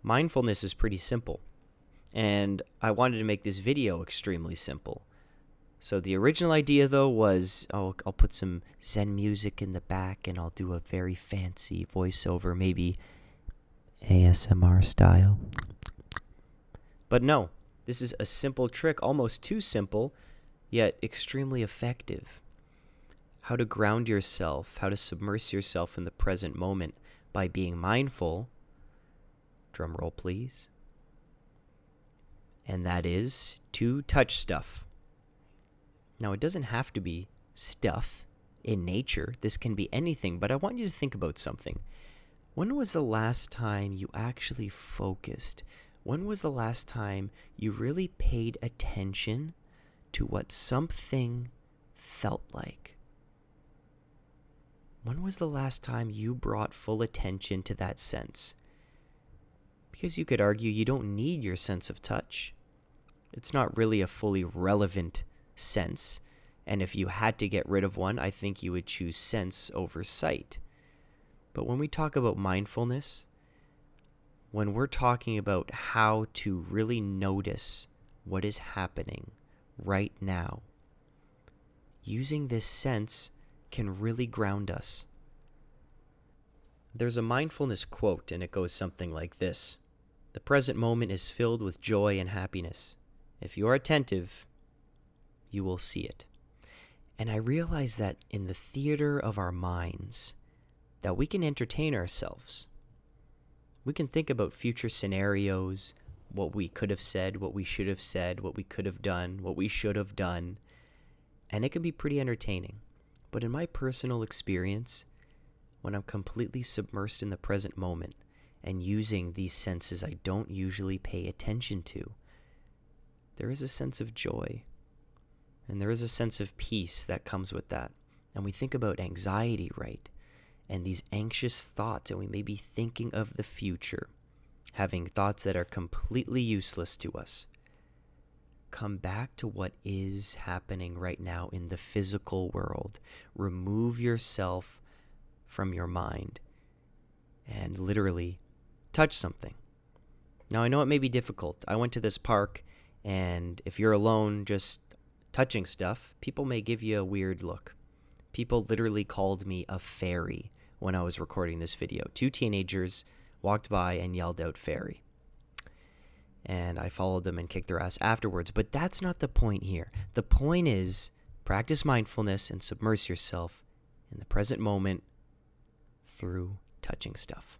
Mindfulness is pretty simple, and I wanted to make this video extremely simple. So the original idea, though, was I'll put some Zen music in the back and I'll do a very fancy voiceover, maybe ASMR style. But no, this is a simple trick, almost too simple, yet extremely effective. How to ground yourself, how to submerge yourself in the present moment by being mindful. Drum roll, please. And that is to touch stuff. Now, it doesn't have to be stuff in nature. This can be anything, but I want you to think about something. When was the last time you actually focused? When was the last time you really paid attention to what something felt like? When was the last time you brought full attention to that sense? Because you could argue you don't need your sense of touch. It's not really a fully relevant sense, and if you had to get rid of one, I think you would choose sense over sight. But when we talk about mindfulness, when we're talking about how to really notice what is happening right now, using this sense can really ground us. There's a mindfulness quote, and it goes something like this: "The present moment is filled with joy and happiness. If you are attentive, you will see it." And I realize that in the theater of our minds, that we can entertain ourselves. We can think about future scenarios, what we could have said, what we should have said, what we could have done, what we should have done, and it can be pretty entertaining. But in my personal experience, when I'm completely submersed in the present moment and using these senses I don't usually pay attention to, there is a sense of joy. And there is a sense of peace that comes with that. And we think about anxiety, right? And these anxious thoughts, and we may be thinking of the future, having thoughts that are completely useless to us. Come back to what is happening right now in the physical world. Remove yourself from your mind and literally touch something. Now, I know it may be difficult. I went to this park, and if you're alone just touching stuff, people may give you a weird look. People literally called me a fairy when I was recording this video. 2 teenagers walked by and yelled out "fairy." And I followed them and kicked their ass afterwards. But that's not the point here. The point is, practice mindfulness and submerge yourself in the present moment through touching stuff.